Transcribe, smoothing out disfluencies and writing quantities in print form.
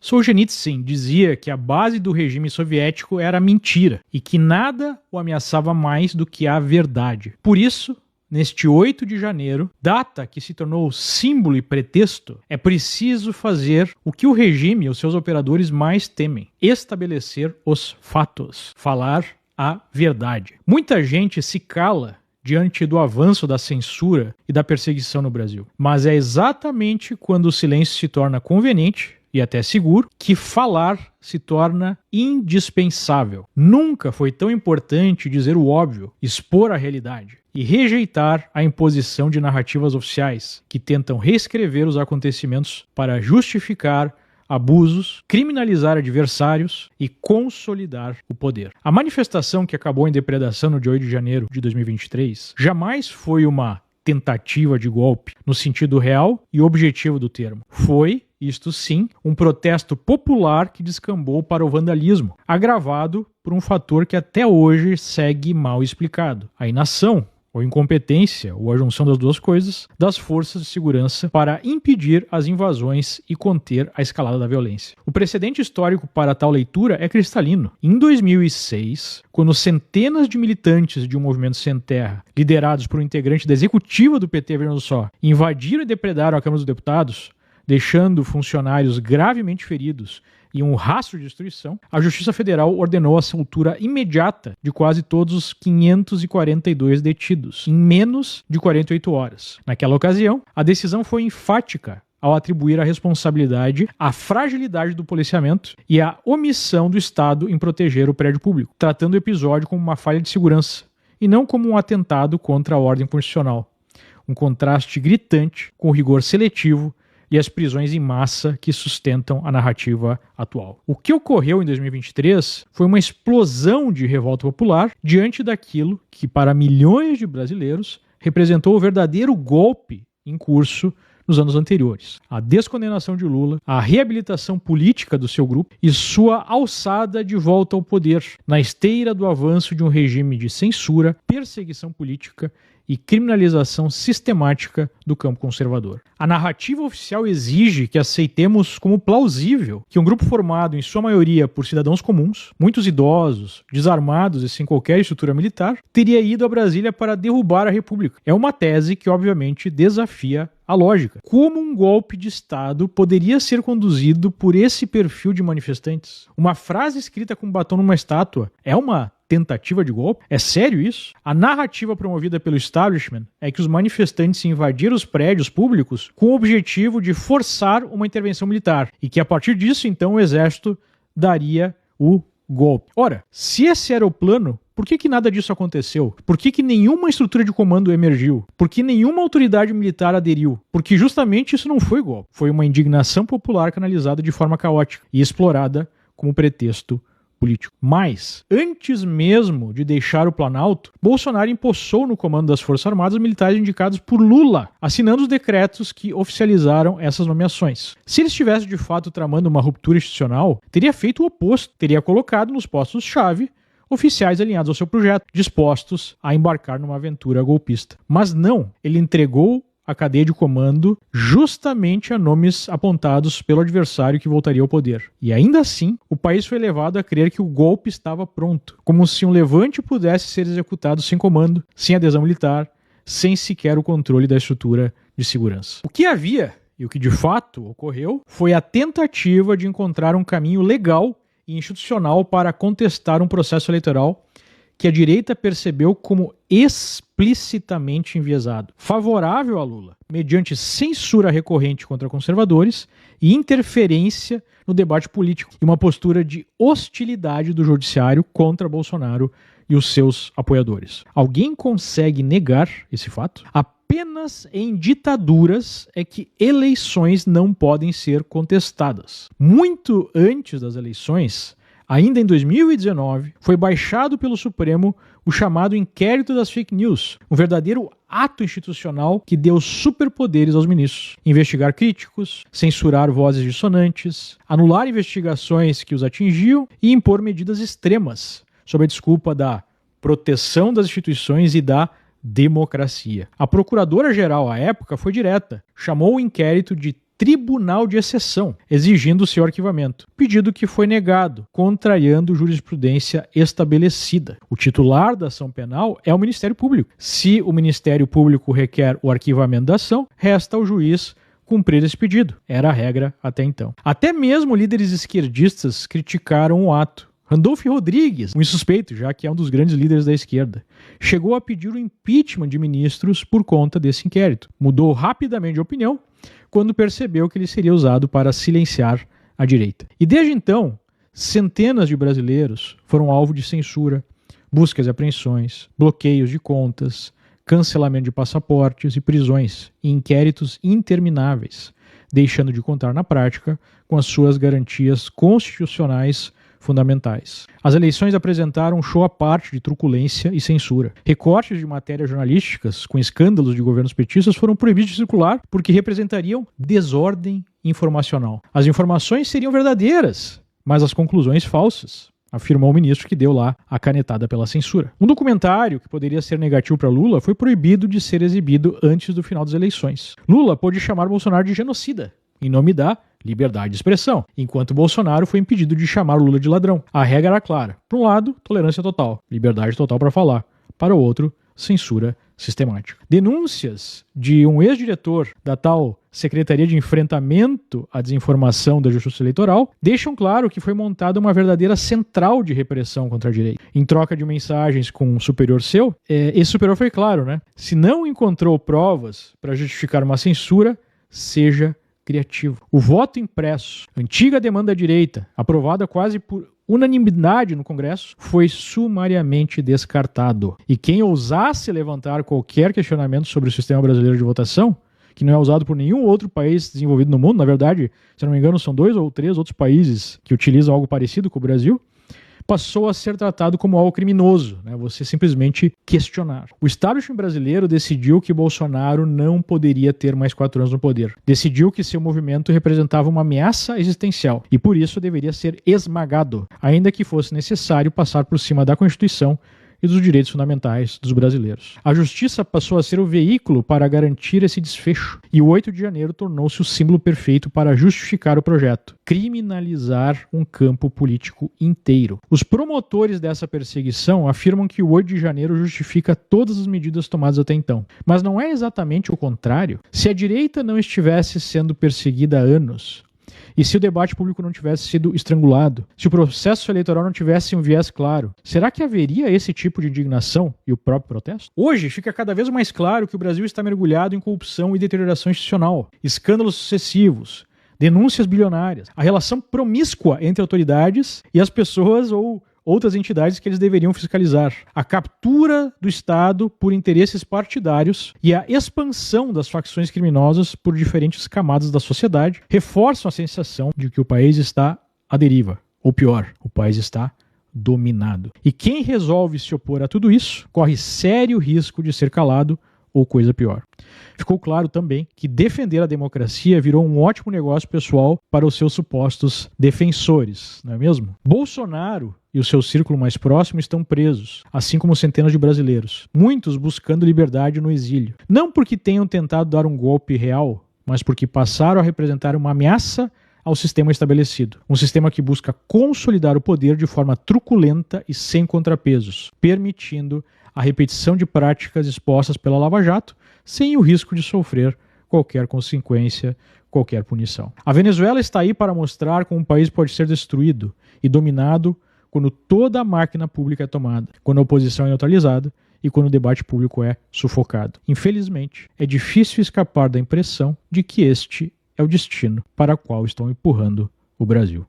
Solzhenitsyn dizia que a base do regime soviético era a mentira e que nada o ameaçava mais do que a verdade. Por isso, neste 8 de janeiro, data que se tornou símbolo e pretexto, é preciso fazer o que o regime e os seus operadores mais temem: estabelecer os fatos, falar a verdade. Muita gente se cala diante do avanço da censura e da perseguição no Brasil, mas é exatamente quando o silêncio se torna conveniente e até seguro que falar se torna indispensável. Nunca foi tão importante dizer o óbvio, expor a realidade e rejeitar a imposição de narrativas oficiais que tentam reescrever os acontecimentos para justificar abusos, criminalizar adversários e consolidar o poder. A manifestação que acabou em depredação no dia 8 de janeiro de 2023 jamais foi uma tentativa de golpe no sentido real e objetivo do termo. Foi, isto sim, um protesto popular que descambou para o vandalismo, agravado por um fator que até hoje segue mal explicado: a inação, ou incompetência, ou a junção das duas coisas, das forças de segurança para impedir as invasões e conter a escalada da violência. O precedente histórico para tal leitura é cristalino. Em 2006, quando centenas de militantes de um movimento sem terra, liderados por um integrante da executiva do PT Fernando Só, invadiram e depredaram a Câmara dos Deputados, deixando funcionários gravemente feridos e um rastro de destruição, a Justiça Federal ordenou a soltura imediata de quase todos os 542 detidos, em menos de 48 horas. Naquela ocasião, a decisão foi enfática ao atribuir a responsabilidade à fragilidade do policiamento e à omissão do Estado em proteger o prédio público, tratando o episódio como uma falha de segurança e não como um atentado contra a ordem constitucional. Um contraste gritante com o rigor seletivo e as prisões em massa que sustentam a narrativa atual. O que ocorreu em 2023 foi uma explosão de revolta popular diante daquilo que, para milhões de brasileiros, representou o verdadeiro golpe em curso nos anos anteriores: a descondenação de Lula, a reabilitação política do seu grupo e sua alçada de volta ao poder, na esteira do avanço de um regime de censura, perseguição política e criminalização sistemática do campo conservador. A narrativa oficial exige que aceitemos como plausível que um grupo formado em sua maioria por cidadãos comuns, muitos idosos, desarmados e sem qualquer estrutura militar, teria ido a Brasília para derrubar a República. É uma tese que obviamente desafia a lógica. Como um golpe de Estado poderia ser conduzido por esse perfil de manifestantes? Uma frase escrita com batom numa estátua é uma tentativa de golpe? É sério isso? A narrativa promovida pelo establishment é que os manifestantes invadiram os prédios públicos com o objetivo de forçar uma intervenção militar e que a partir disso, então, o exército daria o golpe. Ora, se esse era o plano, por que nada disso aconteceu? Por que nenhuma estrutura de comando emergiu? Por que nenhuma autoridade militar aderiu? Porque justamente isso não foi golpe. Foi uma indignação popular canalizada de forma caótica e explorada como pretexto político. Mas, antes mesmo de deixar o Planalto, Bolsonaro empossou no comando das Forças Armadas militares indicados por Lula, assinando os decretos que oficializaram essas nomeações. Se ele estivesse de fato tramando uma ruptura institucional, teria feito o oposto, teria colocado nos postos-chave oficiais alinhados ao seu projeto, dispostos a embarcar numa aventura golpista. Mas não, ele entregou a cadeia de comando justamente a nomes apontados pelo adversário que voltaria ao poder. E ainda assim, o país foi levado a crer que o golpe estava pronto, como se um levante pudesse ser executado sem comando, sem adesão militar, sem sequer o controle da estrutura de segurança. O que havia, e o que de fato ocorreu, foi a tentativa de encontrar um caminho legal e institucional para contestar um processo eleitoral que a direita percebeu como explicitamente enviesado, favorável a Lula, mediante censura recorrente contra conservadores e interferência no debate político, e uma postura de hostilidade do judiciário contra Bolsonaro e os seus apoiadores. Alguém consegue negar esse fato? Apenas em ditaduras é que eleições não podem ser contestadas. Muito antes das eleições, ainda em 2019, foi baixado pelo Supremo o chamado Inquérito das Fake News, um verdadeiro ato institucional que deu superpoderes aos ministros. Investigar críticos, censurar vozes dissonantes, anular investigações que os atingiam e impor medidas extremas, sob a desculpa da proteção das instituições e da democracia. A procuradora-geral à época foi direta, chamou o inquérito de tribunal de exceção, exigindo seu arquivamento, pedido que foi negado, contrariando jurisprudência estabelecida. O titular da ação penal é o Ministério Público. Se o Ministério Público requer o arquivamento da ação, resta ao juiz cumprir esse pedido. Era a regra até então. Até mesmo líderes esquerdistas criticaram o ato. Randolph Rodrigues, um insuspeito, já que é um dos grandes líderes da esquerda, chegou a pedir o impeachment de ministros por conta desse inquérito. Mudou rapidamente de opinião quando percebeu que ele seria usado para silenciar a direita. E desde então, centenas de brasileiros foram alvo de censura, buscas e apreensões, bloqueios de contas, cancelamento de passaportes e prisões, e inquéritos intermináveis, deixando de contar na prática com as suas garantias constitucionais fundamentais. As eleições apresentaram um show à parte de truculência e censura. Recortes de matérias jornalísticas com escândalos de governos petistas foram proibidos de circular porque representariam desordem informacional. As informações seriam verdadeiras, mas as conclusões falsas, afirmou o ministro que deu lá a canetada pela censura. Um documentário que poderia ser negativo para Lula foi proibido de ser exibido antes do final das eleições. Lula pôde chamar Bolsonaro de genocida, em nome da liberdade de expressão, enquanto Bolsonaro foi impedido de chamar Lula de ladrão. A regra era clara. Para um lado, tolerância total, liberdade total para falar. Para o outro, censura sistemática. Denúncias de um ex-diretor da tal Secretaria de Enfrentamento à Desinformação da Justiça Eleitoral deixam claro que foi montada uma verdadeira central de repressão contra a direita. Em troca de mensagens com um superior seu, esse superior foi claro, né? Se não encontrou provas para justificar uma censura, seja criativo. O voto impresso, antiga demanda da direita, aprovada quase por unanimidade no Congresso, foi sumariamente descartado. E quem ousasse levantar qualquer questionamento sobre o sistema brasileiro de votação, que não é usado por nenhum outro país desenvolvido no mundo, na verdade, se não me engano, são 2 ou 3 outros países que utilizam algo parecido com o Brasil, passou a ser tratado como algo criminoso, né? Você simplesmente questionar. O establishment brasileiro decidiu que Bolsonaro não poderia ter mais 4 anos no poder. Decidiu que seu movimento representava uma ameaça existencial e por isso deveria ser esmagado, ainda que fosse necessário passar por cima da Constituição e dos direitos fundamentais dos brasileiros. A justiça passou a ser o veículo para garantir esse desfecho, e o 8 de janeiro tornou-se o símbolo perfeito para justificar o projeto, criminalizar um campo político inteiro. Os promotores dessa perseguição afirmam que o 8 de janeiro justifica todas as medidas tomadas até então. Mas não é exatamente o contrário. Se a direita não estivesse sendo perseguida há anos, e se o debate público não tivesse sido estrangulado, se o processo eleitoral não tivesse um viés claro, será que haveria esse tipo de indignação e o próprio protesto? Hoje fica cada vez mais claro que o Brasil está mergulhado em corrupção e deterioração institucional, escândalos sucessivos, denúncias bilionárias, a relação promíscua entre autoridades e as pessoas ou outras entidades que eles deveriam fiscalizar, a captura do Estado por interesses partidários e a expansão das facções criminosas por diferentes camadas da sociedade reforçam a sensação de que o país está à deriva, ou pior, o país está dominado. E quem resolve se opor a tudo isso corre sério risco de ser calado ou coisa pior. Ficou claro também que defender a democracia virou um ótimo negócio pessoal para os seus supostos defensores, não é mesmo? Bolsonaro e o seu círculo mais próximo estão presos, assim como centenas de brasileiros, muitos buscando liberdade no exílio. Não porque tenham tentado dar um golpe real, mas porque passaram a representar uma ameaça ao sistema estabelecido. Um sistema que busca consolidar o poder de forma truculenta e sem contrapesos, permitindo a repetição de práticas expostas pela Lava Jato, sem o risco de sofrer qualquer consequência, qualquer punição. A Venezuela está aí para mostrar como um país pode ser destruído e dominado quando toda a máquina pública é tomada, quando a oposição é neutralizada e quando o debate público é sufocado. Infelizmente, é difícil escapar da impressão de que este é o destino para o qual estão empurrando o Brasil.